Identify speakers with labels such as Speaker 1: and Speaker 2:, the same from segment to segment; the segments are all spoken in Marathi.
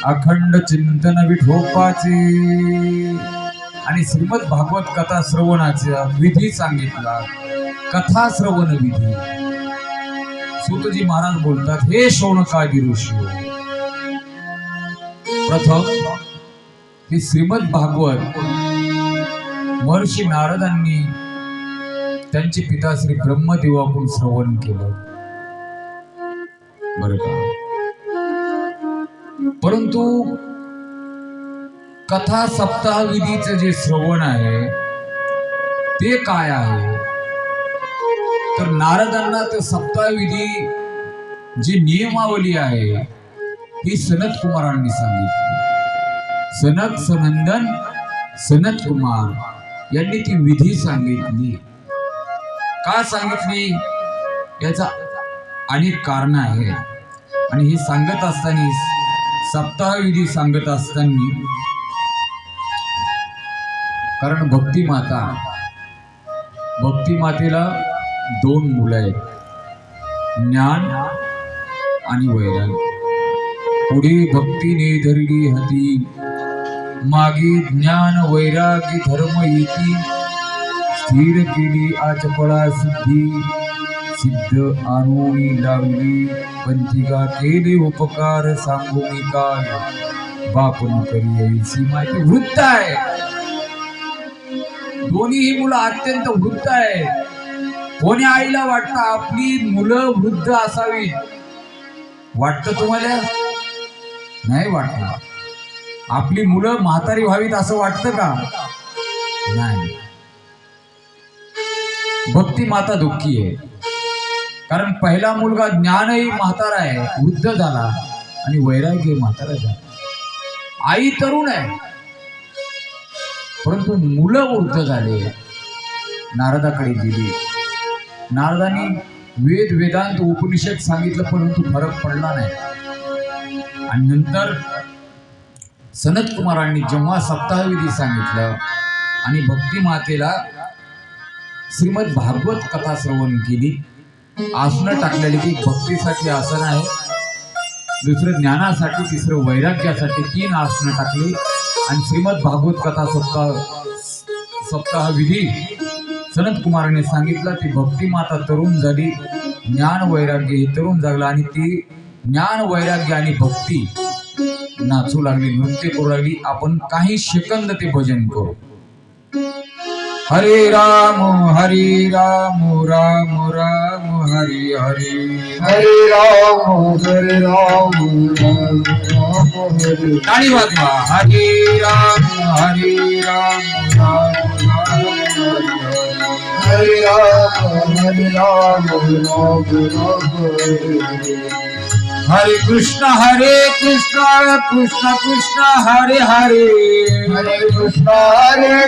Speaker 1: अखंड चिंतन विठोबाचे आणि श्रीमद भागवत कथा श्रवणाचा विधी सांगितला. कथा श्रवण विधी. सूतजी महाराज बोलतात, हे शौनकादी ऋषी, प्रथम हे श्रीमद भागवत महर्षी नारदांनी त्यांचे पिता श्री ब्रह्मदेवाकडून श्रवण केलं, बरं का. परंतु कथा सप्ताह विधीचं जे श्रवण आहे ते काय आहे, तर नारदांना ते सप्ताह विधी जी नियमावली आहे ही सनत कुमारांनी सांगितली. सनत सनंदन सनत कुमार यांनी ती विधी सांगितली. का सांगितली याचा अनेक कारण आहे. आणि हे सांगत असताना, सप्ताह विधी सांगत असताना, कारण भक्तिमातेला दोन मुलं आहेत, ज्ञान आणि वैराग्य. पुढे भक्तीने धरली हती, मागे ज्ञान वैराग्य धर्म येती. स्थिर केली आचपळा सिद्धी, सिद्ध आणूनी लावली पंथिका. केले उपकार सांगू मी काय, बापन करी ऐसी माहिती. वृत्त आहे, दोन्ही मुलं अत्यंत वृद्ध आहे. कोण्या आईला वाटतं आपली मुलं वृद्ध असावी? वाटतं तुम्हाला? नाही वाटत. आपली मुलं म्हातारी व्हावीत असं वाटतं का? नाही. भक्ती माता दुःखी आहे, कारण पहिला मुलगा ज्ञानही म्हातारा आहे, वृद्ध झाला, आणि वैराग्य म्हातारा झाला. आई तरुण आहे, परंतु मुलं वृद्ध झाले. नारदाकडे दिली. नारदांनी वेद वेदांत उपनिषद सांगितलं, परंतु फरक पडला नाही. आणि नंतर सनत कुमारांनी जेव्हा सप्ताहविधी सांगितलं आणि भक्ती मातेला श्रीमद भागवत कथा श्रवण केली, आसनं टाकलेली की भक्तीसाठी आसन आहे, दुसरं ज्ञानासाठी, तिसरं वैराग्यासाठी 3 आसनं टाकली. आणि श्रीमद भागवत कथा सप्ताह विधी सनत कुमाराने सांगितलं. ती भक्ती माता तरुण झाली, ज्ञान वैराग्य हे तरुण झालं, आणि ती ज्ञान वैराग्य आणि भक्ती नाचू लागली, नृत्य करू लागली. आपण काही सेकंद ते भजन करू. हरे राम राम राम हरे हरे,
Speaker 2: हरे राम राम राम हरे.
Speaker 1: टाळी वाजवा. हरे राम राम राम
Speaker 2: हरे राम राम हरे.
Speaker 1: हरे कृष्ण कृष्ण कृष्ण हरे हरे,
Speaker 2: हरे कृष्ण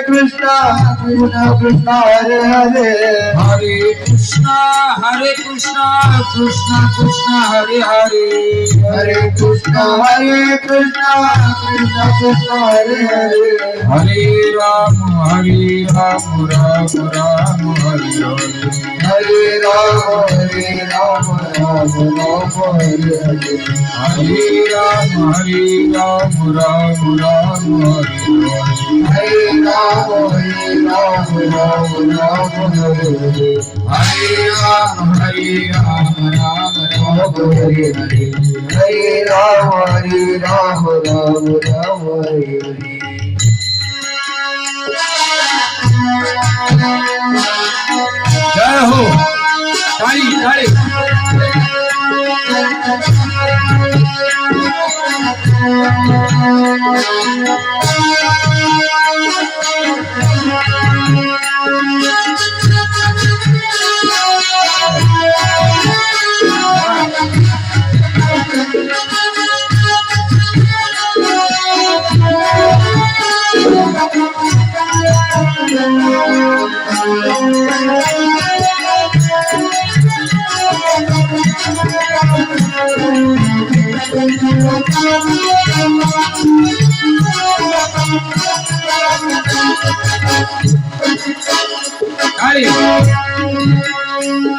Speaker 2: कृष्ण कृष्ण हरे हरे.
Speaker 1: हरे कृष्ण कृष्ण कृष्ण हरे हरे.
Speaker 2: हरे कृष्ण कृष्ण कृष्ण हरे हरे.
Speaker 1: हरे राम राम राम हरे हरे.
Speaker 2: हरे राम राम हरे हरे.
Speaker 1: हरे राम राम राम हरे हरे.
Speaker 2: हरे राम राम हरे हरे.
Speaker 1: हरे राम राम
Speaker 2: हरे हरे. हरे राम राम हरे हरे.
Speaker 1: जय हो. टाळी टाळी.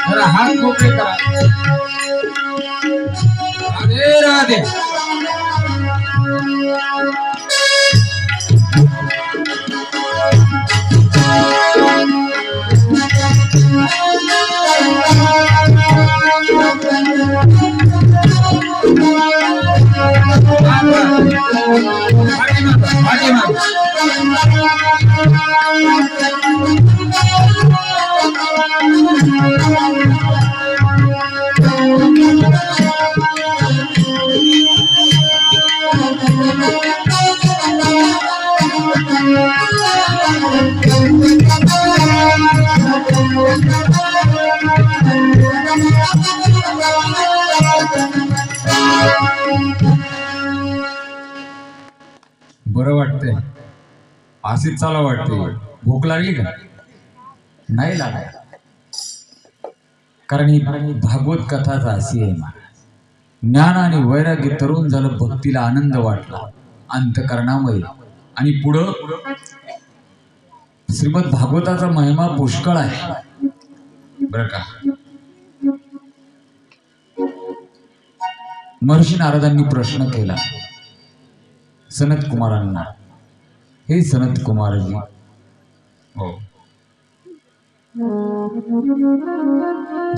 Speaker 1: जरा हात मोकळे करा. राधे राधे. बरं वाटतंय, अशीच चाला वाटते. भूक लागली का? नाही लागली. कारण ही भागवत कथाच अशी आहे. ज्ञान आणि वैराग्य तरुण झालं, भक्तीला आनंद वाटला अंतकरणामध्ये. आणि पुढं श्रीमद भागवताचा महिमा पुष्कळ आहे बर का. महर्षी नारदांनी प्रश्न केला सनत कुमारांना, हे सनत कुमारजी, हो,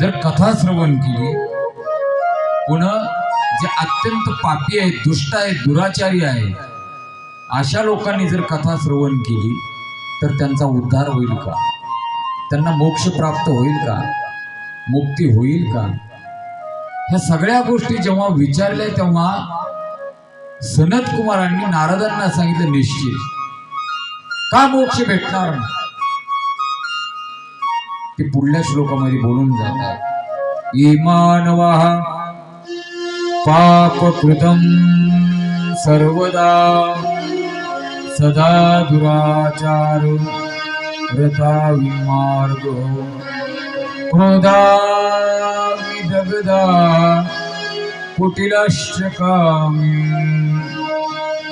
Speaker 1: जर कथा श्रवण केली, पुन्हा जे अत्यंत पापी आहेत, दुष्ट आहेत, दुराचारी आहेत, अशा लोकांनी जर कथा श्रवण केली तर त्यांचा उद्धार होईल का? त्यांना मोक्ष प्राप्त होईल का? मुक्ती होईल का? ह्या सगळ्या गोष्टी जेव्हा विचारल्या तेव्हा सनत कुमारांनी नारदांना सांगितलं, निश्चित का मोक्ष भेटणार नाही. ते पुढल्या श्लोकामध्ये बोलून जातात, इमानवा पापकृतं सर्वदा सदा दुराचार रता विमार्गो क्रोधा विदग्धा कुटिलश्च कामी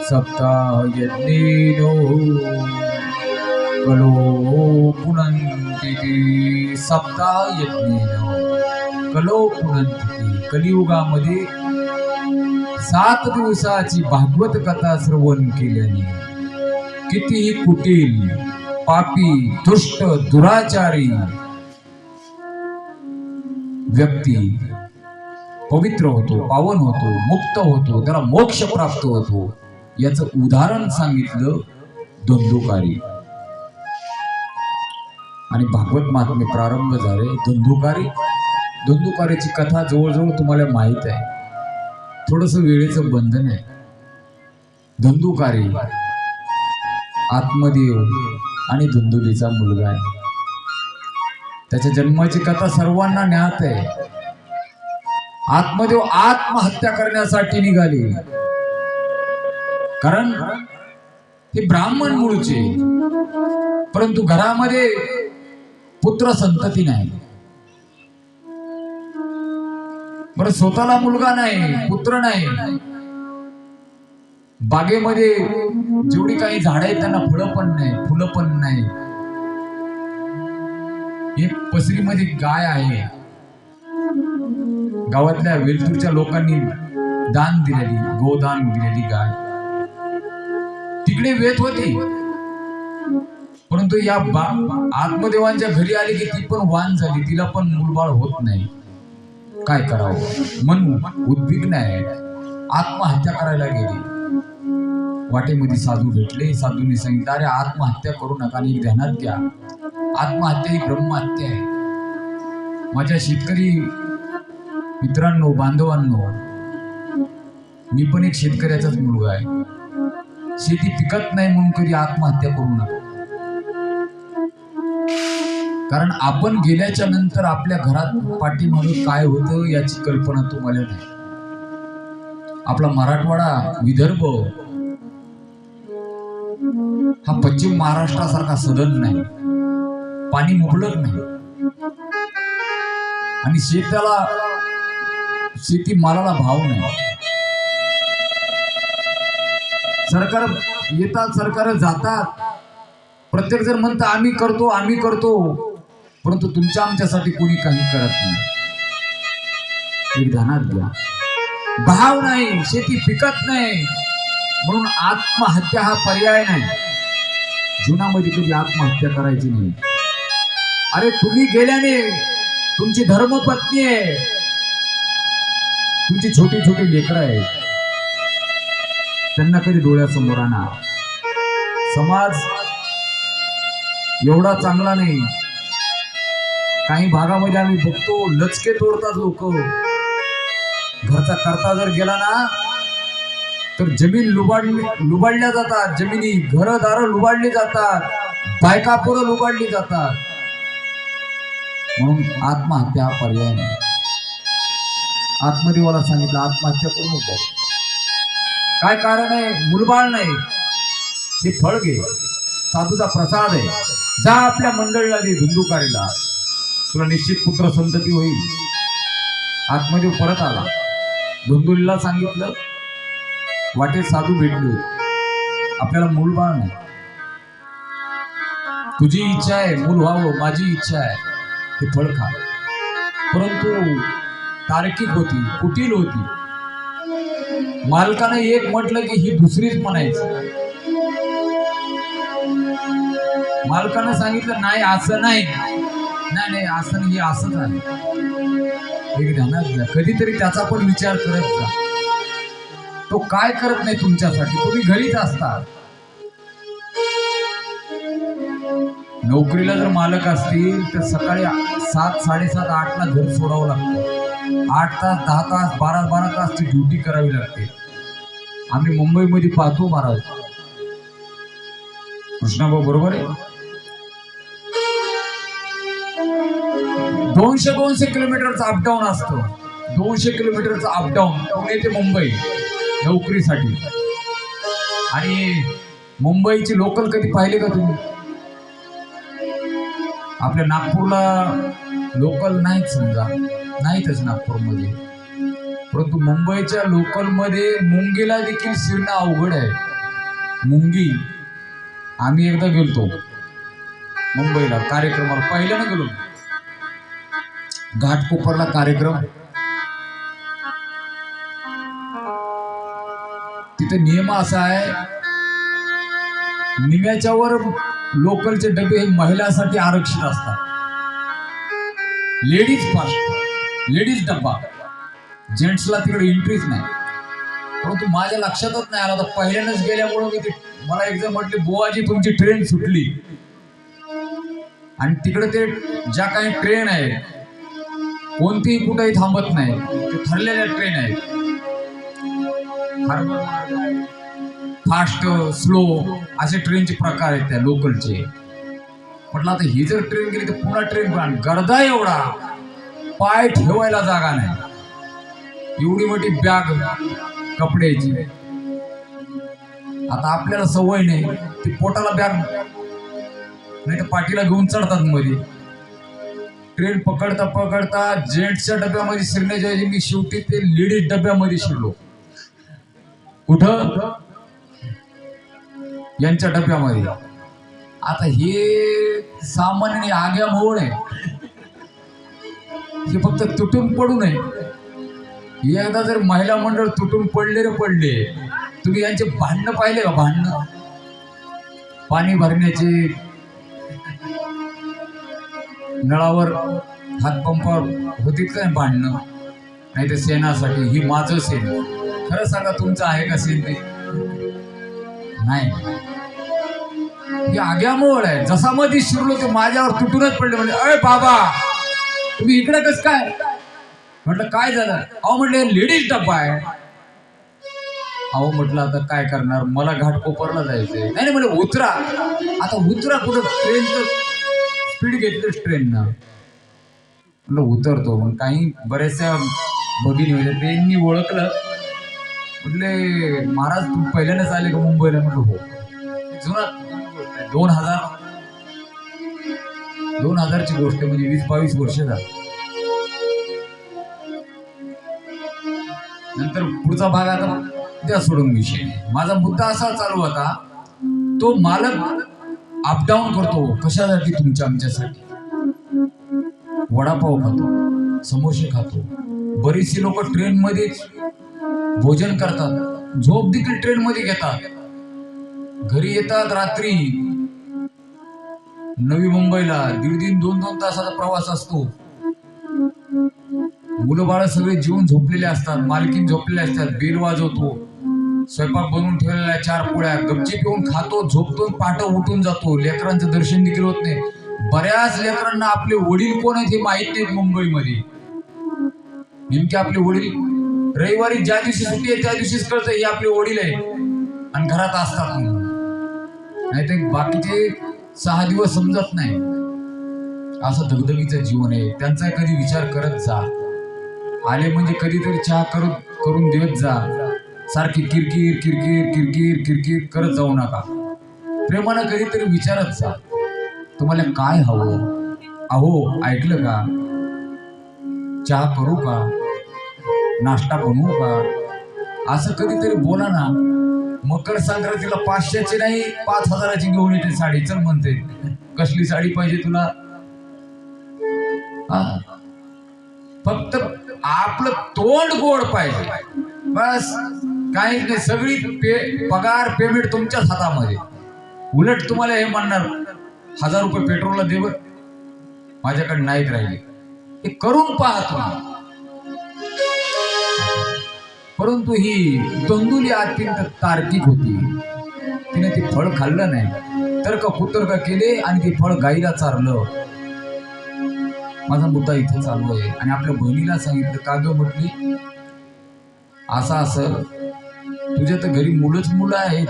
Speaker 1: सप्तायज्ञेनो कलो पुनन्ति. सप्तायज्ञेनो कलो पुनन्ति. कलियुगामध्ये 7 दिवसाची भागवत कथा श्रवण केल्याने कितीही कुटील, पापी, दुष्ट, दुराचारी व्यक्ती पवित्र होतो, पावन होतो, मुक्त होतो, त्याला मोक्ष प्राप्त होतो. याचं उदाहरण सांगितलं धुंदुकारी. आणि भागवत महात्म्य प्रारंभ झाले. धुंदुकारीची कथा जवळजवळ तुम्हाला माहित आहे. थोडस वेळेचं बंधन आहे. धुंदुकारी आत्मदेव आणि धुंदुलीचा मुलगा आहे. त्याच्या जन्माची कथा सर्वांना ज्ञात आहे. आत्मदेव आत्महत्या करण्यासाठी निघाले, कारण हे ब्राह्मण मूळचे, परंतु घरामध्ये पुत्र संतती नाही. बरं, स्वतःला मुलगा नाही, पुत्र नाही. बागेमध्ये जेवढी काही झाडं आहेत त्यांना फळं पण नाही, फुलं पण नाही. एक पसरीमध्ये गाय आहे. गावातल्या वेलतूरच्या लोकांनी दान दिलेली, गोदान दिलेली गाय तिकडे वेत होती. परंतु या आत्मदेवांच्या घरी आली की ती पण वान झाली, तिला पण मूलबाळ होत नाही. काय करावं, मन उद्विग्न आहे. आत्महत्या करायला गेली. वाटेमध्ये साधू भेटले. साधूंनी सांगितलं, अरे आत्महत्या करू नका, आणि ध्यानात घ्या, आत्महत्या ही ब्रह्महत्या आहे. माझ्या शेतकरी मित्रांनो, बांधवांनो, मी पण एक शेतकऱ्याचाच मुलगा आहे. शेती पिकत नाही म्हणून कधी आत्महत्या करू नका. कारण आपण गेल्याच्या नंतर आपल्या घरात पाठीमागे काय होतं याची कल्पना तुम्हाला नाही. आपला मराठवाडा, विदर्भ हा पश्चिम महाराष्ट्रासारखा सदन नाही, पाणी मुबलक नाही. आणि शेती मालाला भाव नाही. सरकार येतात, सरकार जातात, प्रत्येक जण म्हणतं आम्ही करतो, आम्ही करतो, परंतु तुमच्या आमच्यासाठी कोणी काही करत नाही. एक ध्यानात घ्या, भाव नाही, शेती पिकत नाही, म्हणून आत्महत्या हा पर्याय नाही. जीवनामध्ये कधी आत्महत्या करायची नाही. अरे तुम्ही गेल्याने तुमची धर्मपत्नी आहे, तुमची छोटी छोटी लेकरं आहेत, त्यांना कधी डोळ्यासमोर आणा. समाज एवढा चांगला नाही. काही भागामध्ये आम्ही बघतो लचके तोडतात लोक. घरचा करता जर गेला ना तर जमीन लुबाडल्या जातात, जमिनी घरदार लुबाडली जातात, बायका पोरं लुबाडली जातात. म्हणून आत्महत्या हा पर्याय नाही. आत्मदेवाला सांगितलं आत्महत्या करू नको. काय कारण आहे? मुलबाळ नाही, हे फळ घे, साधूचा प्रसाद आहे. जा आपल्या मंडळीला दे, धुंदुकारीला, तुला निश्चित पुत्र संतती होईल. आत्मदेव परत आला. धुंदुलीला सांगितलं वाटेत साधू भेटले, आपल्याला मूलबाळ नाही, तुझी इच्छा आहे मूल व्हावं, माझी इच्छा आहे, हे फळ खा. परंतु तार्किक होती, कुटील होती. मालकाने एक म्हटलं की ही दुसरीच म्हणायची. मालकानं सांगितलं नाही असं नाही, नाही नाही असं नाही, हे असंच आहे. एक ध्यानात घ्या, कधीतरी त्याचा पण विचार करत जा. तो काय करत नाही तुमच्यासाठी, तुम्ही घरीच असता. नोकरीला जर मालक असतील तर सकाळी 7, 7:30, 8ला घर सोडावं लागतं. 8 तास, 10 तास, 12 तासची ड्युटी करावी लागते. आम्ही मुंबईमध्ये पाहतो महाराज, कृष्णाभाऊ बरोबर आहे, 200 किलोमीटरचा अपडाऊन असतो. 200 किलोमीटरचा अपडाऊन पुणे ते मुंबई नोकरीसाठी. आणि मुंबईची लोकल कधी पाहिले का तुम्ही? आपल्या नागपूरला लोकल नाहीत, समजा नाहीतच नागपूरमध्ये. परंतु मुंबईच्या लोकलमध्ये मुंगीला देखील शिरणं अवघड आहे. मुंगी, आम्ही एकदा गेलतो मुंबईला कार्यक्रमाला, पहिल्यानं गेलो घाटकोपरला कार्यक्रम. तिथे नियम असा आहे, निम्याच्या वर लोकलचे डबे हे महिलांसाठी आरक्षित असतात. लेडीज फर्स्ट, लेडीज डब्बा, जेंट्सला तिकडे एंट्रीच नाही. परंतु माझ्या लक्षातच नाही आला, तर पहिल्यानंच गेल्यामुळे मी मला एकदा म्हटले बुवाजी तुमची ट्रेन सुटली. आणि तिकडे ते ज्या काही ट्रेन आहेत कोणतीही कुठेही थांबत नाही, ते ठरलेल्या ट्रेन आहेत. फास्ट, स्लो असे ट्रेनचे प्रकार आहेत त्या लोकलचे. म्हटलं आता ही जर ट्रेन गेली तर पुन्हा ट्रेन पण गर्दा एवढा, पाय ठेवायला जागा नाही, एवढी मोठी बॅग कपड्याची. आता आपल्याला सवय नाही, ती पोटाला बॅग नाही तर पाठीला घेऊन चढतात मध्ये. ट्रेन पकडता पकडता जेंट्सच्या डब्यामध्ये शिरण्याच्या ऐवजी मी शेवटी ते लेडीज डब्यामध्ये शिरलो. कुठं? यांच्या डब्यामध्ये. आता हे सामान्य आग्या मोड आहे, हे फक्त तुटून पडू नये. एकदा जर महिला मंडळ तुटून पडले रे पडले. तुम्ही यांचे भांडणं पाहिले का? भांडणं पाणी भरण्याचे, नळावर हातपंपावर होतीत काय भांडणं, नाही तर शेणासाठी ही माझं शेण. खरं सांगा तुमचं आहे का शेण? ते नाही. ही आग्यामोड आहे. जसा मध्ये शिरलो ते माझ्यावर तुटूनच पडले. म्हणजे अरे बाबा तुम्ही इकडे कस काय? म्हटलं काय झालं? अहो म्हटलं लेडीज डब्बा आहे. अहो म्हटलं आता काय करणार, मला घाटकोपरला जायचंय. नाही म्हणे उतरा. आता उतरा कुठं? ट्रेन तर स्पीड घेतलीच ट्रेननं. म्हटलं उतरतो. मग काही बऱ्याचशा भगिनी होत्या, ट्रेननी ओळखलं. म्हटले महाराज तुम्ही पहिल्यानंच आले का मुंबईला? म्हटलं हो. जुना 2000ची गोष्ट, म्हणजे 20-22 वर्ष झाली. नंतर पुढचा भाग आता त्या सोडून विषय. माझा मुद्दा असा चालू होता, तो मालक अपडाऊन करतो कशासाठी? तुमच्या आमच्यासाठी. वडापाव खातो, समोसे खातो. बरीचशी लोक ट्रेन मध्येच भोजन करतात, झोप देखील ट्रेन मध्ये घेतात, घरी येतात रात्री. नवी मुंबईला 1.5-2 तासाचा प्रवास असतो. मुलं बाळ सगळे जेवून झोपलेले असतात, मालकीन झोपलेले असतात. बेल वाजवतो, स्वयंपाक बनवून ठेवलेला 4 पोळ्या गपची पिऊन खातो, झोपतो, पाठ उठून जातो. लेकरांचं दर्शन देखील होत नाही. बऱ्याच लेकरांना आपले वडील कोण आहेत हे माहित नाहीत. मुंबईमध्ये नेमके आपले वडील रविवारी ज्या दिवशी सुट्टी आहे त्या दिवशीच कळतं हे आपले वडील आहे आणि घरात असतात म्हणून. नाही तर बाकीचे 6 दिवस समजत नाही. असं धगधगीचं जीवन आहे. त्यांचा कधी विचार करत जा. आले म्हणजे कधीतरी चहा करून देत जा. सारखी किरकिर किरकिर किरकिर किरकिर करत जाऊ नका. प्रेमानं कधीतरी विचारत जा तुम्हाला काय हवं. अहो ऐकलं का, चहा करू का, नाश्ता बनवू का, असं कधीतरी बोला ना. मकर संक्रांतीला 500ची नाही 5000ची घेऊन येते साडी. चल म्हणते कसली साडी पाहिजे तुला. फक्त आपलं तोंड गोड पाहिजे बस, काहीच नाही. सगळी पगार पेमेंट तुमच्याच हातामध्ये. उलट तुम्हाला हे म्हणणार 1000 रुपये पेट्रोलला दे बरं, माझ्याकडे नाहीत राहिले. हे करून पहा तुम्ही. परंतु ही दोंदुली अत्यंत तार्किक होती. तिने ते फळ खाल्लं नाही, तर्क कुतर्क केले आणि ते फळ गाईला चारलं. माझा मुद्दा इथे चालू आहे. आणि आपल्या बहिणीला सांगितलं का ग म्हटली, असं तुझ्या तर घरी मुलं आहेत.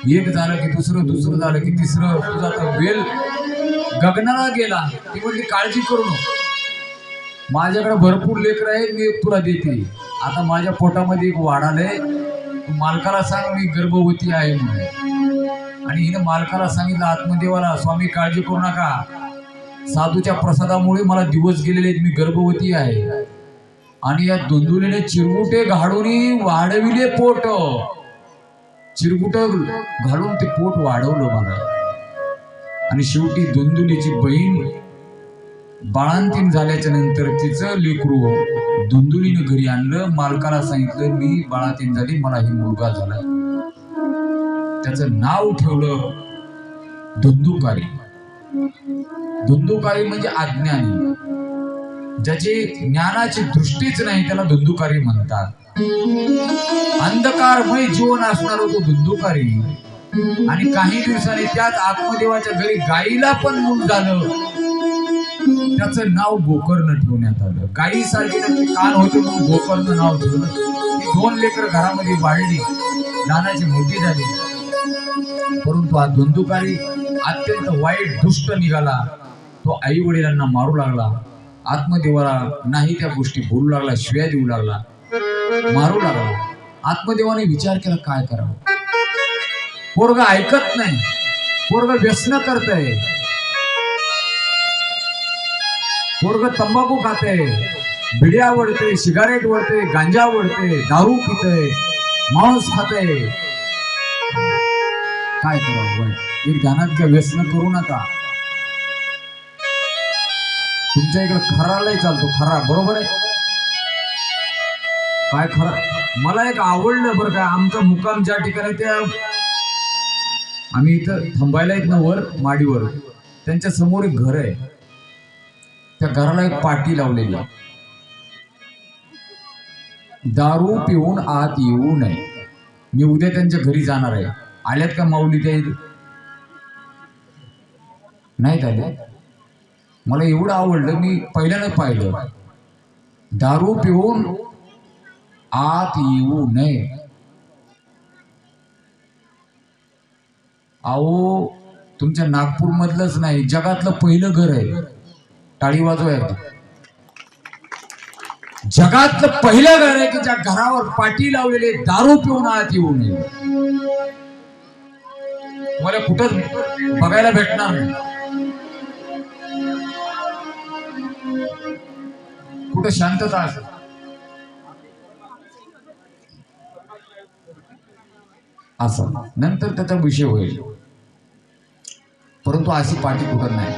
Speaker 1: एक झालं की दुसरं, दुसरं झालं की तिसरं. तुझा तर वेल गगनाला गेला. ती म्हटली काळजी करू नको, माझ्याकडे भरपूर लेकर आहेत, मी तुला देते. आता माझ्या पोटामध्ये एक वाढ आलंय, तू मालकाला सांग मी गर्भवती आहे म्हणून. आणि हिने मालकाला सांगितलं आत्मदेवाला, स्वामी काळजी करू नका, साधूच्या प्रसादामुळे मला दिवस गेलेले आहेत, मी गर्भवती आहे. आणि या दोंदुलीने चिरमुटे घालून वाढविले पोट. चिरमुट घालून ते पोट वाढवलं मला. आणि शेवटी दोंदुलीची बहीण बाळांतीन झाल्याच्या नंतर तिचं लेकरू दोंदुलीने घरी आणलं. मालकाला सांगितलं मी बाळातीन झाली, मला ही मुलगा झाला. त्याचं नाव ठेवलं धुंदुकारी. धुंदुकारी म्हणजे अज्ञानी, ज्याची ज्ञानाची दृष्टीच नाही त्याला धुंदुकारी म्हणतात. अंधकारमय जीवन असणार तो धुंदुकारी. आणि काही दिवसांनी त्याच आत्मदेवाच्या घरी गाईला पण मूल झालं. त्याचं नाव गोकर्ण ठेवण्यात आलं. गाईसारखे त्याचे कान होते म्हणून गोकर्ण नाव ठेवलं. ती 2 लेकरं घरामध्ये वाढली, लहानाची मोठी झाली. परंतु हा धुंदुकारी अत्यंत वाईट दुष्ट निघाला. तो आई वडिलांना मारू लागला, आत्मदेवाला नाही त्या गोष्टी बोलू लागला, शिव्या देऊ लागला, मारू लागला. आत्मदेवाने विचार केला काय करावं. पोरग ऐकत नाही, पोरग व्यसन करतंय, पोरग तंबाखू खाते, बिडी आवडते, सिगारेट आवडते, गांजा आवडते, दारू पिते, मांस खाते. काय करावं. एक ध्यानात घ्या, व्यसन करू नका. तुमच्या इकडे खरालाही चालतो, खरा बरोबर आहे काय. खरा मला एक आवडलं बरं का. आमचा मुक्काम ज्या ठिकाणी त्या आम्ही इथं थांबायला येत ना वर माडीवर, त्यांच्या समोर एक घर आहे. त्या घराला एक पाटी लावलेली, दारू पिऊन आत येऊ नये. मी उद्या त्यांच्या घरी जाणार आहे. आल्यात का माऊली त्या इथे? नाहीत आले. मला एवढं आवडलं, मी पहिल्यानं पाहिलं. दारू पिऊन आत येऊ नये. अहो तुमच्या नागपूर मधलंच नाही, जगातलं पहिलं घर आहे. टाळी वाजवायला. जगातलं पहिलं घर आहे की ज्या घरावर पाटी लावलेले दारू पिऊन आत येऊ नये. मला कुठंच बघायला भेटणार नाही. कुठं शांतता असेल. असं नंतर त्याचा विषय होईल. परंतु अशी पाठी कुठं नाही.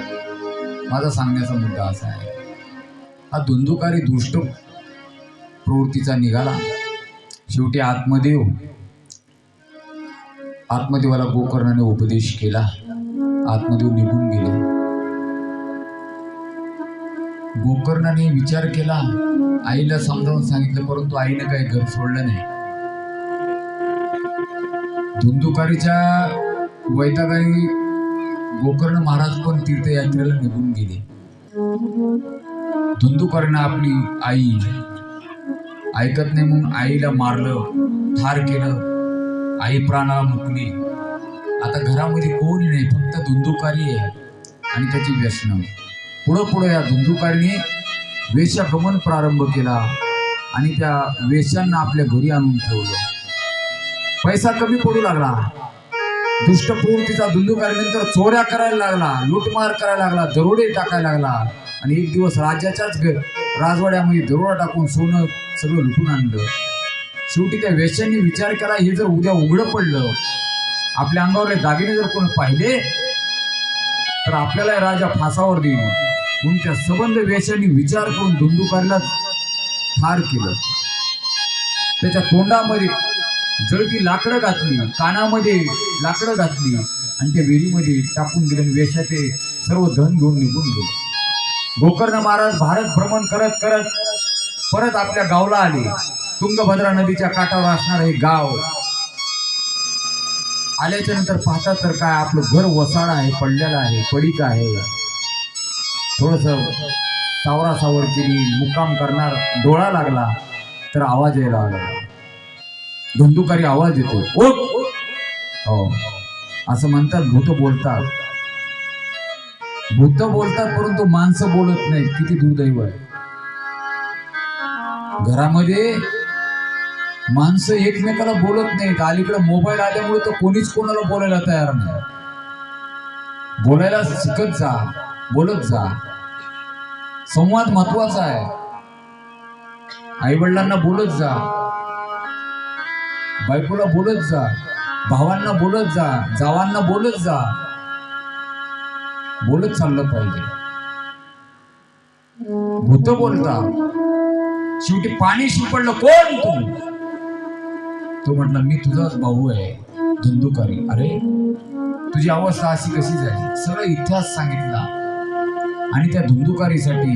Speaker 1: माझा सांगण्याचा मुद्दा असा आहे, हा धुंदुकारी दुष्ट प्रवृत्तीचा निघाला. शेवटी आत्मदेवाला गोकर्णाने उपदेश केला. आत्मदेव निघून गेले. गोकर्णाने विचार केला, आईला समजावून सांगितलं, परंतु आईनं काही घर सोडलं नाही. धुंदुकारीच्या वैतागाने गोकर्ण महाराज पण तीर्थयात्रेला निघून गेले. धुंदुकारीनं आपली आई ऐकत नाही म्हणून आईला मारलं, ठार केलं. आई प्राणाला मुकली. आता घरामध्ये कोणी नाही, फक्त धुंदुकारी आहे आणि त्याची व्यसन. पुढं या धुंदुकारीने वेश्यागमन प्रारंभ केला आणि त्या वेश्यांना आपल्या घरी आणून ठेवलं. पैसा कमी पडू लागला. दुष्ट प्रवृत्तीचा धुंदुकारी नंतर चोऱ्या करायला लागला, लूटमार करायला लागला, दरोडे टाकायला लागला आणि एक दिवस राज्याच्याच राजवाड्यामध्ये दरोडा टाकून सोनं सगळं लुटून आणलं. शेवटी त्या वेश्यांनी विचार केला, हे जर उद्या उघडं पडलं, आपल्या अंगावरले दागिने जर कोणी पाहिले तर आपल्याला राजा फासावर देईल. म्हणून त्या सबंध वेश्यांनी विचार करून धुंदुकारीला ठार केलं. त्याच्या तोंडामध्ये जळती लाकडं घातली, कानामध्ये लाकडं घातली आणि त्या विहिरीमध्ये टाकून दिलं. वेश्याचे सर्व धन घेऊन निघून गेले. गोकर्ण महाराज भारत भ्रमण करत करत परत आपल्या गावला आले. तुंगभद्रा नदीच्या काठावर असणार हे गाव. आल्याच्या नंतर पाहतात तर काय, आपलं घर वसाड आहे, पडलेलं आहे, पडीक आहे. थोडस सावरासावर केली, मुक्काम करणार डोळा लागला तर आवाज यायला लागला. धुंदुकारी आवाज देतो, ओ हो असं म्हणतात. भूत बोलतात, भूत बोलतात, परंतु माणसं बोलत नाहीत. किती दुर्दैव आहे. घरामध्ये माणसं एकमेकाला बोलत नाहीत. अलीकडे मोबाईल आल्यामुळे तर कोणीच कोणाला बोलायला तयार नाही. बोलायला शिकत जा, बोलत जा. संवाद महत्वाचा आहे. आई वडिलांना बोलत जा, बायकोला बोलत जा, भावांना बोलत जा, जावांना बोलत जा. बोलत चाललं पाहिजे. भूत बोलता. शेवटी पाणी शिपडलं, कोण तू? तो म्हटला, मी तुझाच भाऊ आहे धुंदुकारी. अरे तुझी अवस्था अशी कशी झाली? सगळा इतिहास सांगितला. आणि त्या धुंदुकारीसाठी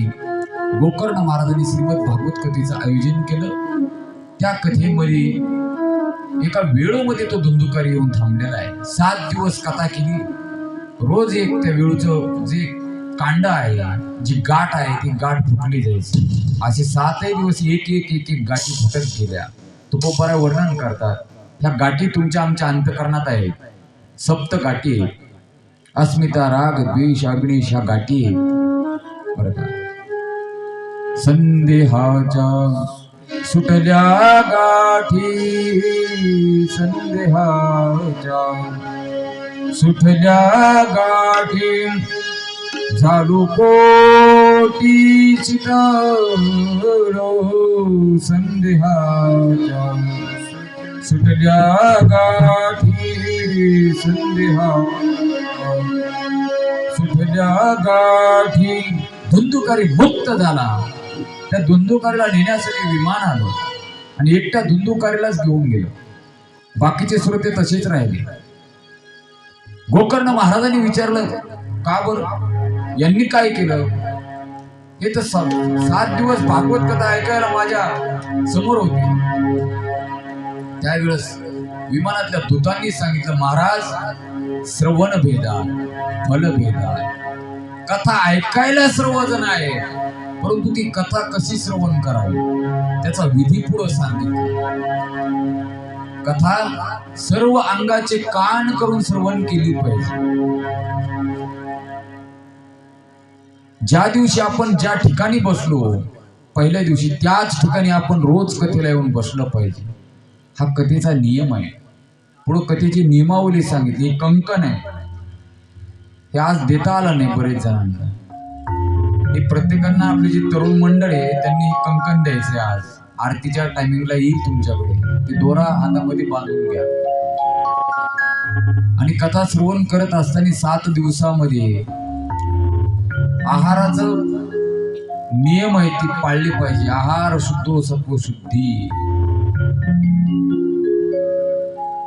Speaker 1: गोकर्ण महाराजांनी श्रीमद भागवत कथेचं आयोजन केलं. त्या कथेमध्ये एका वेळूमध्ये तो धुंदुकारी येऊन थांबलेला आहे. 7 दिवस कथा केली. रोज एक त्या वेळूचं जे कांड आहे, जी गाठ आहे, ती गाठ फुटली जायची. असे 7 दिवस एक एक एक एक गाठी फुटत गेल्या. तुकोबारा वर्णन करतात, ह्या गाठी तुमच्या आमच्या अंतकरणात आहेत. 7 गाठी आहेत. अस्मिता, राग, द्वेष, अग्निश ह्या गाठी आहेत. बरं का? संदेहाच्या सुटल्या गाठी, संदेहाच्या सुटल्या गाठी, झालो कोटी चितारो, संदेहाच्या सुटल्या गाठी, संदेहा सुटल्या गाठी. धुंदुकारी मुक्त झाला. त्या धुंदुकारीला नेण्यासाठी विमान आलं आणि एकट्या धुंदुकारीलाच घेऊन गेलं. बाकीचे श्रोते तसेच राहिले. गोकर्ण महाराजांनी विचारलं, का बरं यांनी काय केलं? हे तर 7 दिवस भागवत कथा ऐकायला माझ्या समोर होती. त्यावेळेस विमानातल्या दूतांनी सांगितलं, महाराज श्रवण भेदा, फल भेदा. कथा ऐकायला सर्वजण आहे, परंतु ती कथा कशी श्रवण करावी त्याचा विधी पुढे सांगितलं. कथा सर्व अंगाचे कान करून श्रवण केली पाहिजे. ज्या दिवशी आपण ज्या ठिकाणी बसलो पहिल्या दिवशी, त्याच ठिकाणी आपण रोज कथेला येऊन बसलं पाहिजे. हा कथेचा नियम आहे. पुढे कथेची नियमावली सांगितली. कंकण आहे, हे आज देता आलं नाही बरेच जणांना. हे प्रत्येकांना आपले जे तरुण मंडळ आहे त्यांनी कंकण द्यायचे. आज आरतीच्या टायमिंगला येईल तुमच्याकडे, ते दोरा हातामध्ये बांधून घ्या. आणि कथा श्रवण करत असताना 7 दिवसामध्ये आहाराचं नियम आहे ती पाळली पाहिजे. आहार शुद्धो सत्व शुद्धी,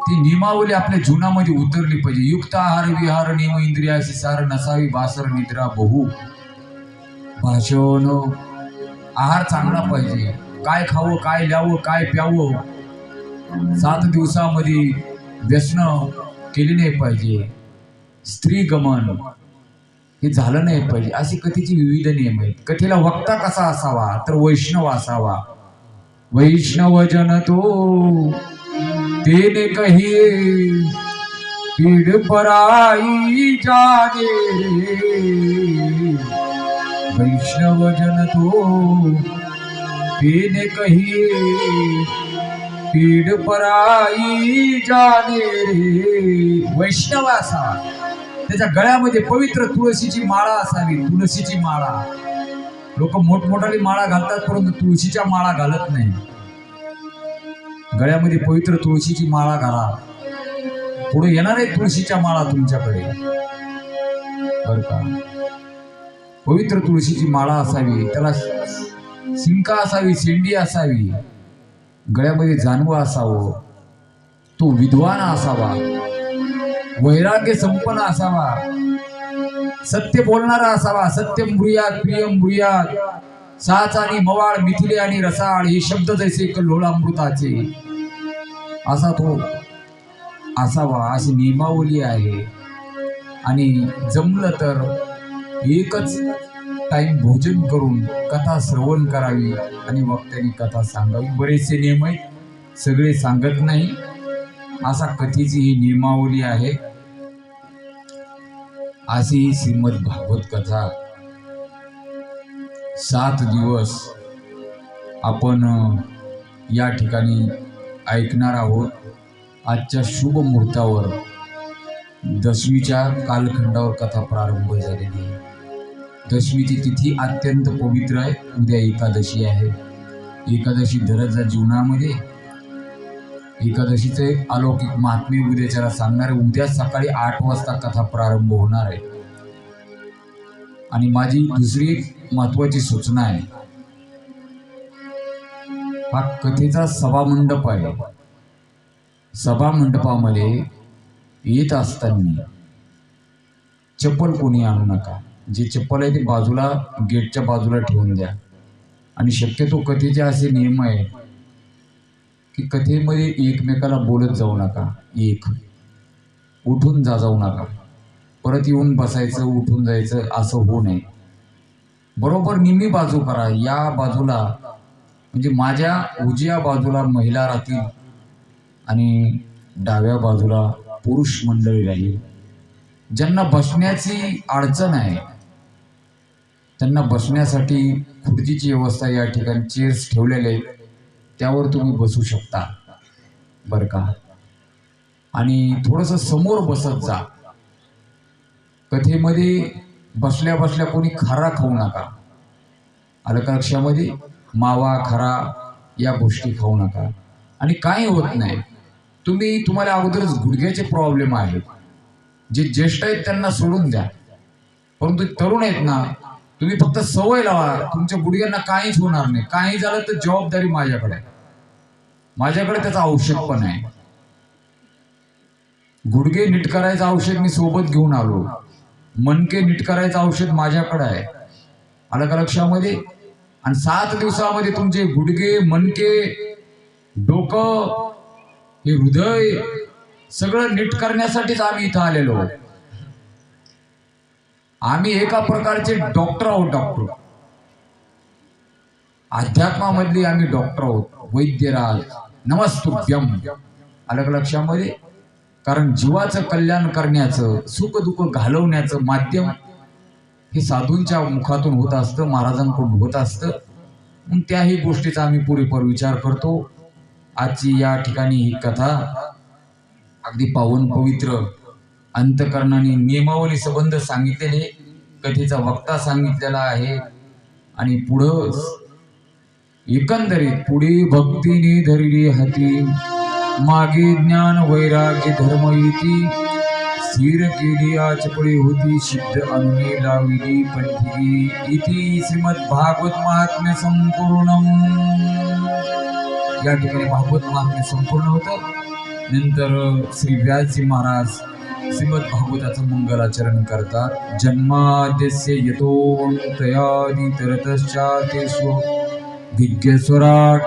Speaker 1: ती नियमावली आपल्या जीवनामध्ये उतरली पाहिजे. युक्त आहार विहार नियम इंद्रियाशी सार, नसावी बासर निद्रा बहु. भाषण आहार चांगला पाहिजे. काय खावं, काय ल्यावं, काय प्यावं. 7 दिवसामध्ये व्यसन केली नाही पाहिजे, स्त्री गमन हे झालं नाही पाहिजे, अशी कथेची विविध नियम आहेत. कथेला वक्ता कसा असावा तर वैष्णव असावा. वैष्णव जन तो तेने कही पीड पराई जाने रे. वैष्णव जन तो तेने कही पीड पराई जाने रे. वैष्णव असावा, त्याच्या गळ्यामध्ये पवित्र तुळशीची माळा असावी. तुळशीची माळा, लोक मोठमोठाली माळा घालतात परंतु तुळशीच्या माळा घालत नाही. गळ्यामध्ये पवित्र तुळशीची माळा घाला, पुढे येणार आहे तुळशीच्या माळा तुमच्याकडे, बर का. पवित्र तुळशीची माळा असावी, त्याला शिंका असावी, शेंडी असावी, गळ्यामध्ये जानवं असावं. तो विद्वान असावा, वैराग्य संपन्न असावा, सत्य बोलणारा असावा. सत्यम ब्रूयात प्रियम ब्रूयात. साच आणि मवाळ, मिथिले आणि रसाळ हे शब्द जैसे कल्लोळामृताचे, असा तो असावा, अशी नियमावली आहे. आणि जमलं तर एकच टाइम भोजन करून कथा श्रवण करावी आणि वक्त्यांनी कथा सांगावी. बरेचसे नियम आहेत, सगळे सांगत नाही. असा कथेची ही नियमावली आहे. अशी ही श्रीमद भागवत कथा 7 दिवस आपण या ठिकाणी ऐकणार आहोत. आजच्या शुभ मुहूर्तावर दशमीच्या कालखंडावर कथा प्रारंभ झालेली आहे. दशमीची तिथी अत्यंत पवित्र आहे. उद्या एकादशी आहे. एकादशी दररोजच्या जीवनामध्ये एकादशीचं एक अलौकिक महात्म्य उद्याच्याला सांगणार आहे. उद्या सकाळी 8 वाजता कथा प्रारंभ होणार आहे. आणि माझी दुसरी एक महत्वाची सूचना आहे. हा कथेचा सभामंडप आहे. सभामंडपामध्ये येत असताना चप्पल कोणी आणू नका. जे चप्पल आहे ते बाजूला, गेटच्या बाजूला ठेवून द्या. आणि शक्यतो कथेचे असे नियम आहे की कथेमध्ये एकमेकाला बोलत जाऊ नका. उठून जाऊ नका. परत येऊन बसायचं, उठून जायचं असं होऊ नये. बरोबर निम्मी बाजू करा. या बाजूला म्हणजे माझ्या उजव्या बाजूला महिला राहतील आणि डाव्या बाजूला पुरुष मंडळी राहील. ज्यांना बसण्याची अडचण आहे त्यांना बसण्यासाठी खुर्चीची व्यवस्था या ठिकाणी चेअर्स ठेवलेले आहेत, त्यावर तुम्ही बसू शकता, बरं का. आणि थोडंसं समोर बसत जा. कथेमध्ये बसल्या बसल्या कोणी खरा खाऊ नका. आलं का लक्षामध्ये? मावा, खरा या गोष्टी खाऊ नका. आणि काही होत नाही. तुम्हाला अगोदरच गुडघ्याचे प्रॉब्लेम आहेत. जे ज्येष्ठ आहेत त्यांना सोडून द्या, परंतु तरुण आहेत ना, तुम्ही फक्त सवय लावा. तुमच्या गुडघ्यांना काहीच होणार नाही. काही झालं तर जबाबदारी माझ्याकडे त्याचं औषध पण आहे. गुडघे नीट करायचं औषध मी सोबत घेऊन आलो. मणके नीट करायचं औषध माझ्याकडे आहे. आलं का लक्षामध्ये? आणि 7 दिवसामध्ये तुमचे गुडघे, मणके, डोकं, हे हृदय सगळं नीट करण्यासाठीच आम्ही इथं आलेलो आहोत. आम्ही एका प्रकारचे डॉक्टर आहोत. डॉक्टर अध्यात्मामधले आम्ही डॉक्टर आहोत. वैद्यराज नमस्तुभ्यम. आलं का लक्षामध्ये? कारण जीवाचं कल्याण करण्याचं, सुख दुःख घालवण्याचं माध्यम हे साधूंच्या मुखातून होत असतं, महाराजांकडून होत असतं. मग त्याही गोष्टीचा आम्ही पुरेपूर विचार करतो. आजची या ठिकाणी ही कथा अगदी पावन पवित्र अंतकरणाने नियमावली संबंध सांगितलेले, कथेचा वक्ता सांगितलेला आहे. आणि पुढं एकंदरीत पुढे भक्तीने धरली हाती, मागे ज्ञान वैराग्य धर्म येती, स्थिर केली आचपळी होती, सिद्ध अनुने लावली पंथी. इति श्रीमद भागवत महात्म्य संपूर्णम. या ठिकाणी भागवत महात्म्य संपूर्ण होतं. नंतर श्री व्यासजी महाराज श्रीमद भागवताचं मंगलाचरण करतात. जन्माद्यस्य यतोऽन्तयादितरतश्चार्थेषु विज्ञस्वराट्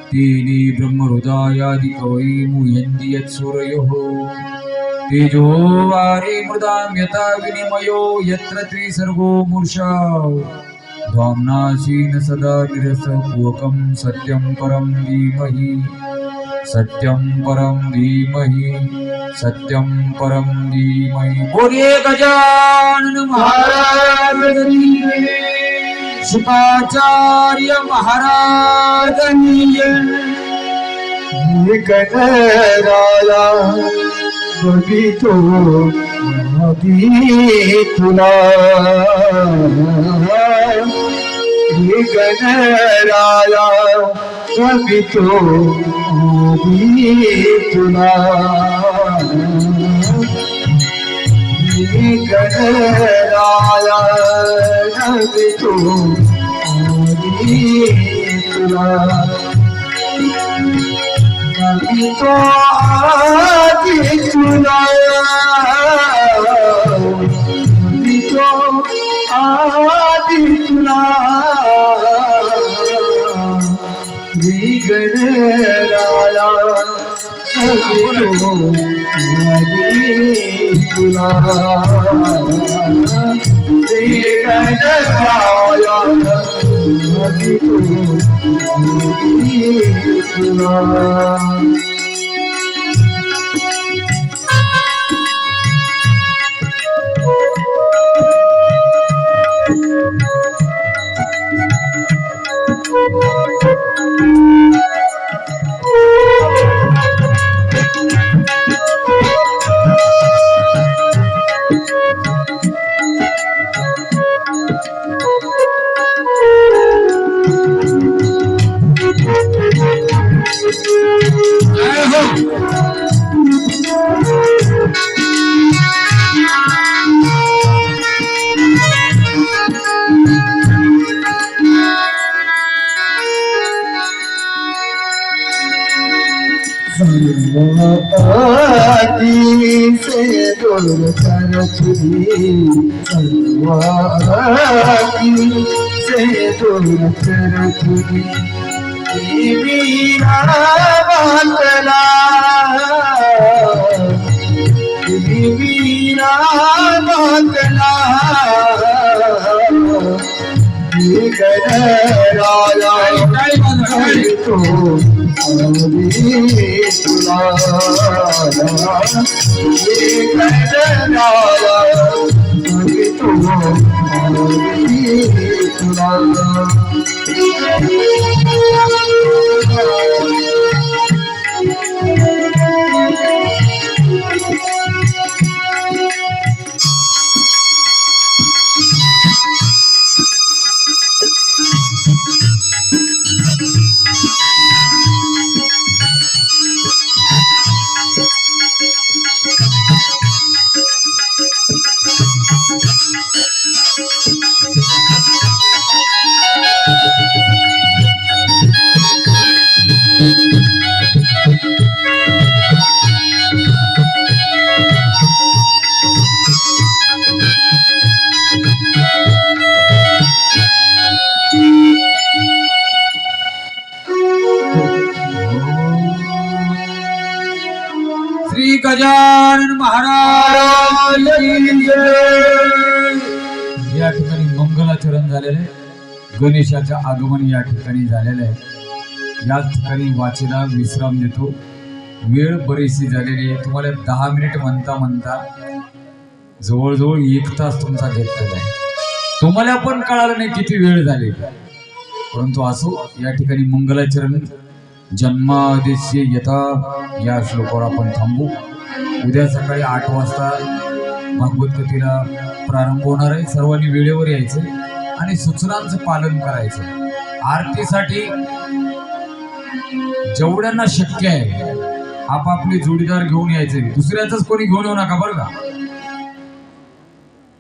Speaker 1: तेने ब्रह्महृदयादि कवै मुह्यन्ति यत्सूरयोः तेजो वारि मृदां यथा विनिमयो यत्र त्रिसर्गो मूर्छा ध्वाम्नासीन सदा निरसपूर्वकं सत्यं परं धीमहि सत्यं परं धीमहि सत्यं परं धीमहि। बोलिए गजानन महाराज की जय। शुकाचार्य महाराज की जय।
Speaker 2: गणराया बघितो तुला गणराया बघितो तुला गणराया बघितो तुला तो आदि तुला तो आदि तुला गणराया तुला सर्वादी से दूर कर तुझी सर्वादी से दूर कर तुझी मीरा बातला मीरा बातला गणराया तो तुला
Speaker 1: श्री गजानन महाराज की जय। या ठिकाणी मंगलाचरण झालेले, गणेशाचे आगमन या ठिकाणी झालेले आहे। या ठिकाणी वाचेला विश्राम देतो। वेळ बरीचशी झालेली आहे, तुम्हाला 10 मिनिट म्हणता जवळजवळ 1 तास तुमचा घेतलेला आहे। तुम्हाला पण कळालं नाही किती वेळ झाली, परंतु असो, या ठिकाणी मंगलाचरण जन्मादेशी यथा या श्लोकावर आपण थांबू। उद्या सकाळी 8 वाजता भागवत कथेला प्रारंभ होणार आहे। सर्वांनी वेळेवर यायचं आणि सूचनांचं पालन करायचं। आरतीसाठी जेवढ्यांना शक्य आहे आपापले जोडीदार घेऊन यायचे, दुसऱ्याच कोणी घेऊन येऊ नका बरं का।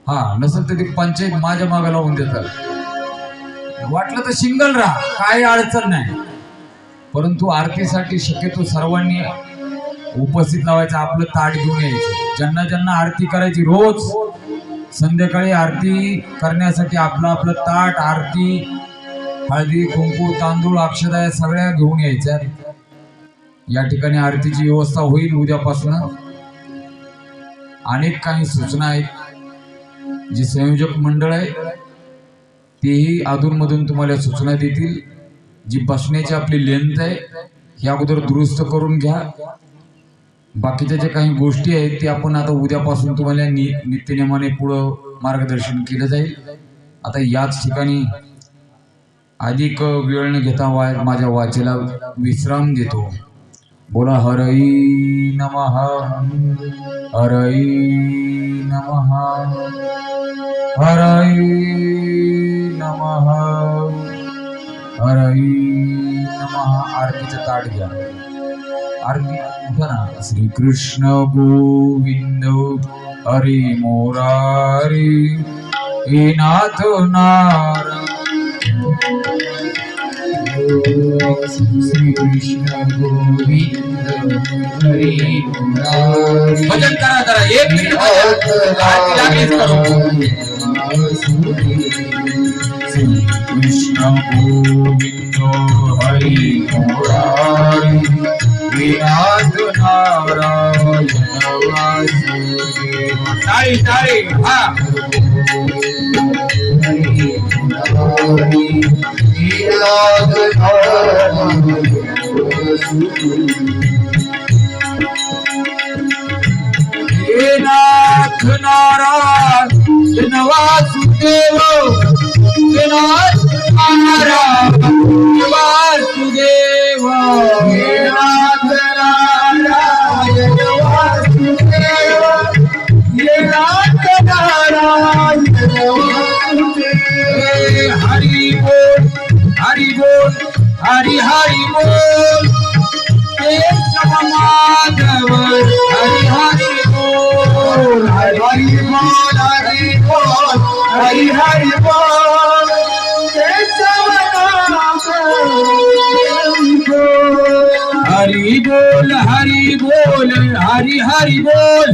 Speaker 1: हा, नसेल तर ती पंचायत माझ्या मागे लावून देतात। वाटलं तर सिंगल राहा, काही अडचण नाही, परंतु आरतीसाठी शक्यतो सर्वांनी उपस्थित लावायचं, आपलं ताट घेऊन यायचं। ज्यांना ज्यांना आरती करायची, रोज संध्याकाळी आरती करण्यासाठी आपलं आपलं ताट, आरती हळदी कुंकू तांदूळ अक्षता या सगळ्या घेऊन यायच्या. या ठिकाणी आरतीची व्यवस्था होईल उद्यापासून. अनेक काही सूचना आहेत. जी संयोजक मंडळ आहे तेही अधूनमधून तुम्हाला सूचना देतील. जी बसण्याची आपली लेंथ आहे ही अगोदर दुरुस्त करून घ्या. बाकीच्या ज्या काही गोष्टी आहेत ते आपण आता उद्यापासून तुम्हाला नित्यनेमाने पुढं मार्गदर्शन केलं जाईल. आता याच ठिकाणी अधिक वेळ न घेता माझ्या वाचेला विश्राम देतो. बोला हरई नमः, हरई नमः, हरई नमः, हरई नमः. आरतीचं ताट घ्या. आरती उठा ना. श्री कृष्ण गोविंद हरी मोरारी हे नाथ नारायण. श्री कृष्ण गोविंद हरी मुरारी. भजन करा जरा. एक मिनिट लागेच करू. श्री कृष्ण गोविंद हरी मुरारी विनाथ नारायण वासुदेव. टाळी टाळी. हा. हे नाथ नारायण वासुदेव, हे नाथ नारायण वासुदेव, हे नाथ नारायण वासुदेव, हे नाथ नारायण वासुदेव. हरि बोल, हरि बोल, हरि हरि बोल. केशव माधव हरि हरि बोल, हरि हरि बोल, हरि बोल, हरि हरि बोल. केशव माधव हरि बोल, हरि बोल, हरि हरि बोल.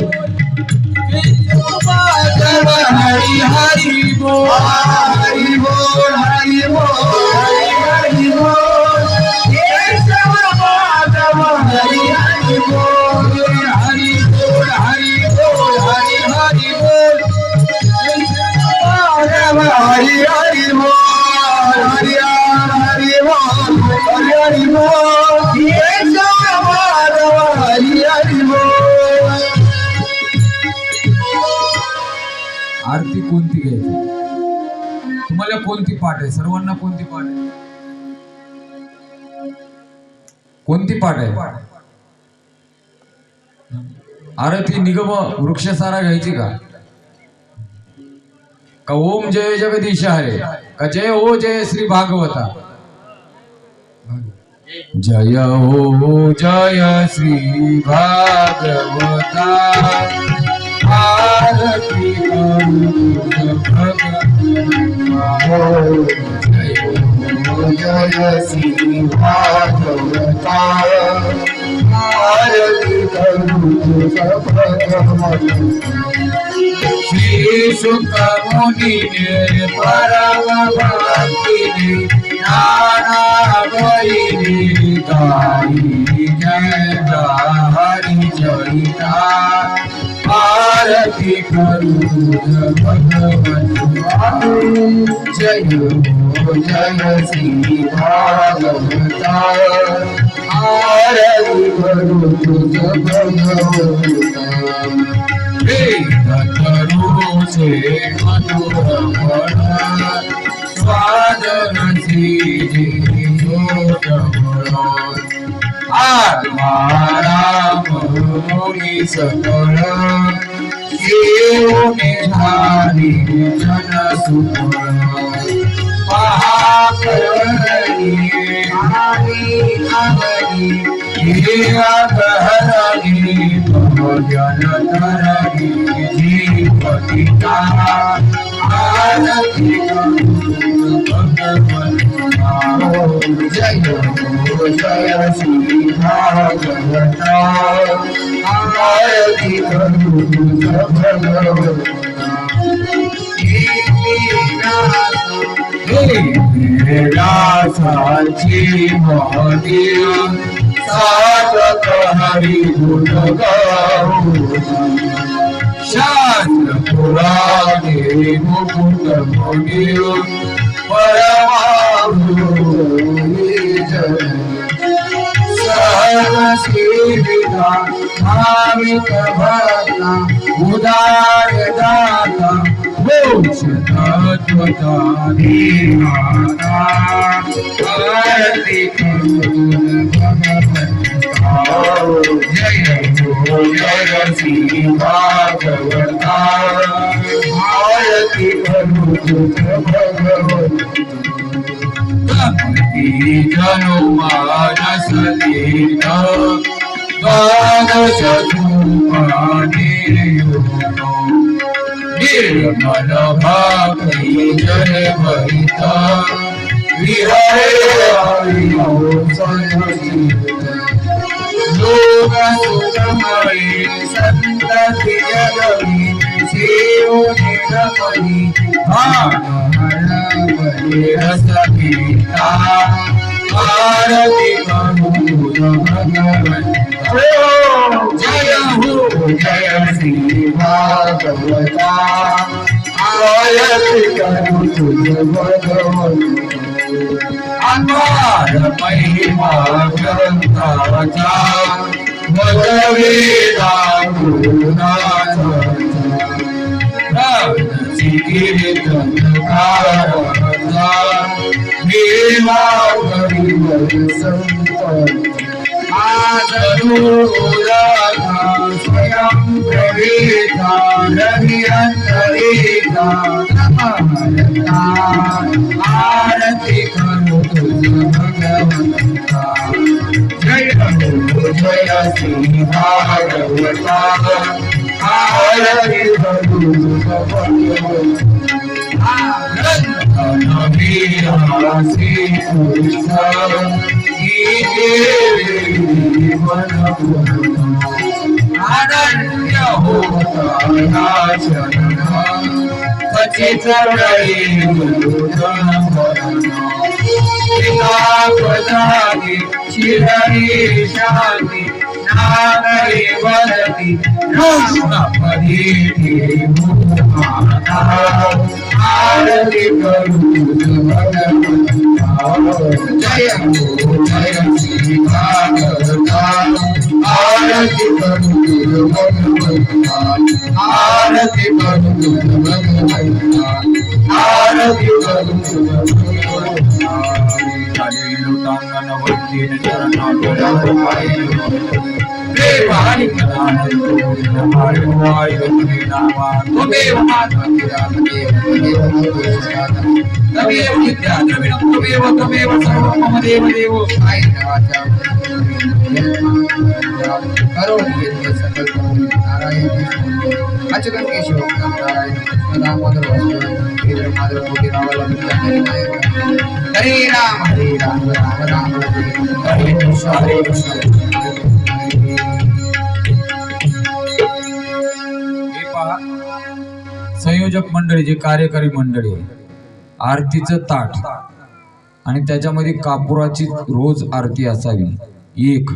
Speaker 1: केशव माधव हरि हरि बोल, हरि बोल, हरि बोल, हरि हरि बोल. केशव माधव हरि हरि बोल, हरि बोल, हरि बोल, हरि हरि बोल. केशव माधव हरि हरि बोल, हरि हरि बोल, हरि हरि बोल. केशव माधव हरि हरि बोल. आरती कोणती घ्यायची? तुम्हाला कोणती पाठ आहे? सर्वांना कोणती पाठ आहे? कोणती पाठ आहे? आरती निगम वृक्षसारा घ्यायची का? का ओम जय जगदीश हरे, का जय हो जय श्री भागवता? जय हो जय श्री भागवता. आरती करू
Speaker 2: जय श्री भागवता. आरती करू
Speaker 1: श्री सुख मुनि परम भक्ति नाना बलि गाई जय हरि चरिता. आरती करू भगवत.
Speaker 2: जय जय श्री भागवता. आरती करू भगवता.
Speaker 1: वेद से मधुर स्वाद रसी आत्माराम मुनि सकल शिव निधानी जन सुफल. महाकरणी हरणी भजन धरणी जीवतिका. आरती करू भगवता.
Speaker 2: जय जय श्री भागवता. आरती करू भगवता. व्यासाची मोदी साधक हरी गुण गाऊ शास्त्र पुराणे मुकुट मुनी परमाभूमी सहनशीलिता भाविक भक्ता उदार दाता मोक्ष तत्वता धीमाता आरती करुण भगवंता जय हो जय श्री भागवता आरती करुण भगवंता जनो मानस लीन द्वादश धूपानि निर्मल भक्ति जन भरिता विहरे हरिओ लोक सुखमयी संतति जगति सेव निरमणि रसपीता आरती करुण भगवंता जय हो जय श्री भागवता आरती करुण भगवंता अपार महिमा ग्रंथाचा भगवेदा गुरुनाथा कीर्तनकाराचा देवा गरीब संत आदरुराधा स्वयं प्रवेदा रविअंतरेदा नमः आरती करो तुझ भगवंता जय हो जय श्री भागवता आरती करो अनन्य होता खचित पितापदानि चिरहि शान्ति नागरे वदति नामपदीति मुहाता आरती करुण भगवंता जय हो जय श्री भागवता आरती करुण भगवंता आरती करुण भगवंता आरती करुण भगवंता लुटांगन वंदीन चरणाय देवानि कलानंदोय नामा त्वमेव माता तमेव विद्या तमेव सर्वं मम देव देवो करोमि यज्ञ सकल करोमि नारायण अच्युतं केशवं नारायण दामोदर वासुदेव माधव कोटि रावल हरे राम राम राम हरे कृष्ण
Speaker 1: संयोजक मंडळी जे कार्यकारी मंडळी आहे आरतीचं ताट आणि त्याच्यामध्ये कापुराची रोज आरती असावी एक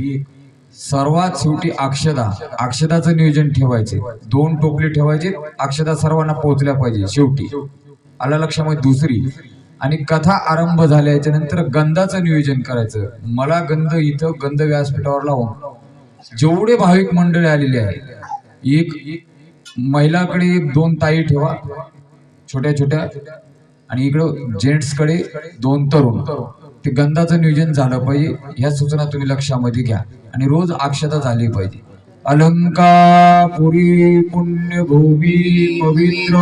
Speaker 1: सर्वात शेवटी अक्षदाचं नियोजन ठेवायचे 2 टोपले ठेवायचे अक्षदा सर्वांना पोहोचल्या पाहिजे शेवटी आला लक्षामध्ये दुसरी आणि कथा आरंभ झाल्याच्या नंतर गंधाचं नियोजन करायचं मला गंध इथं गंध व्यासपीठावर लावून जेवढे भाविक मंडळी आलेले आहे एक महिलाकडे 2 ताई ठेवा छोट्या छोट्या आणि इकडं जेंट्स कडे 2 तरुण ते गंधाचं नियोजन झालं पाहिजे ह्या सूचना तुम्ही लक्षामध्ये घ्या आणि रोज अक्षता झाली पाहिजे अलंकापुरी पुण्यभूमी पवित्र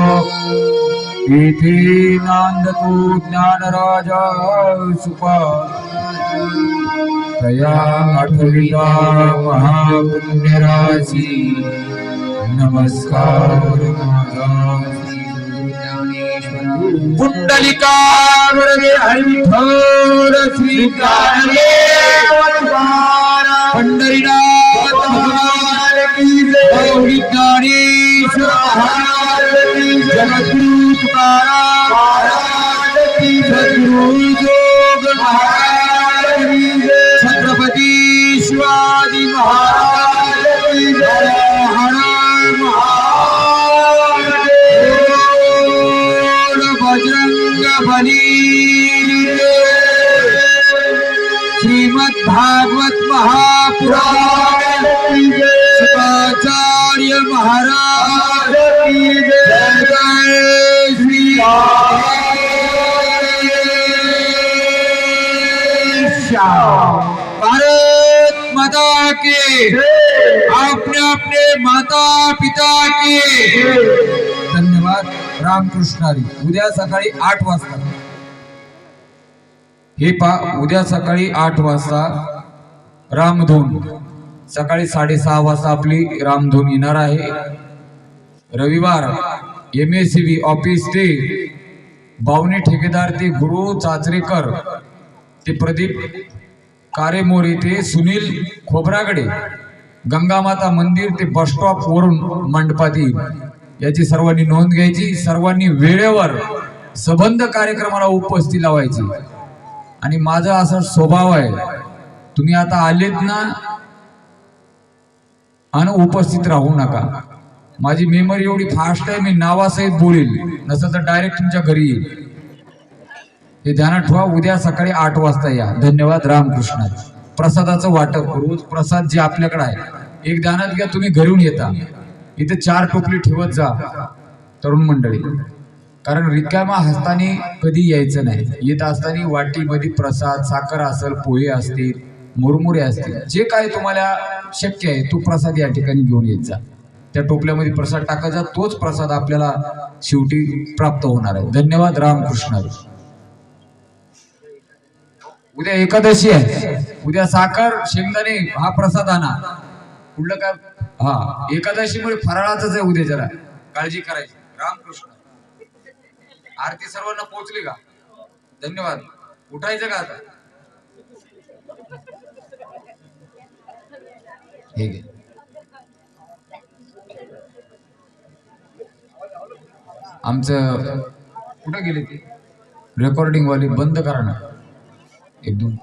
Speaker 1: येथे नांदतो ज्ञानराजा सुपा तया आठविता महापुण्यराशी नमस्कार पुंडलिका वरदे हरिहर श्री पंढरीनाथ महाराज की जय ज्ञानेश्वर महाराज जगद्गुरु तुकाराम महाराज की
Speaker 2: सद्गुरु जोग महाराज की जय। छत्रपती शिवाजी महाराज की जय। हर हर महादेव। बजरंग बली श्रीमद् भागवत महापुराण शुकाचार्य महाराज की जय। जय श्री श्याम। भारत माता के अपने अपने माता पिता के धन्यवाद। रामकृष्ण हरी। उद्या सकाळी 8 वाजता हे उद्या सकाळी 8 वाजता रामधून, सकाळी 6:30 वाजता आपली रामधून येणार आहे। रविवार MACV ऑफिस ते बावणे ठेकेदार ते गुरु चाचरेकर ते प्रदीप कारेमोरे ते सुनील खोबरागडे, गंगामाता मंदिर ते बस स्टॉप वरून मंडपात येईल। याची सर्वांनी नोंद घ्यायची। सर्वांनी वेळेवर संबंध कार्यक्रमाला उपस्थिती लावायची। आणि माझा असा स्वभाव आहे, तुम्ही आता आलेत ना आणि उपस्थित राहू नका। माझी मेमरी एवढी फास्ट आहे, मी नावासहित बोलेल, नसेल तर डायरेक्ट तुमच्या घरी येईल। हे ध्यानात ठेवा। उद्या सकाळी 8 वाजता या। धन्यवाद। रामकृष्ण। प्रसादाचं वाटप रोज प्रसाद जे आपल्याकडे आहे एक ध्यानात घ्या, तुम्ही घरून येता इथे 4 टोपली ठेवत जा तरुण मंडळी, कारण रिकाम्या हस्ताने कधी यायचं नाही। येत असताना वाटीमध्ये प्रसाद, साखर असेल, पोहे असतील, मुरमुरे असतील, जे काय तुम्हाला शक्य आहे तो प्रसाद या ठिकाणी घेऊन येत जा। त्या टोपल्यामध्ये प्रसाद टाकायचा, तोच प्रसाद आपल्याला शेवटी प्राप्त होणार आहे। धन्यवाद। रामकृष्ण। उद्या एकादशी आहे, उद्या साखर शेंगदाणे हा प्रसाद आणा। कुठलं काय हा एकादशीमुळे फराळाचंच आहे उद्या, जरा काळजी करायची। रामकृष्ण। आरती सर्वांना पोहोचली का? धन्यवाद। उठायचं का आता? हे घे। आमचं कुठं गेले ते रेकॉर्डिंग वाले? बंद करा ना 1-2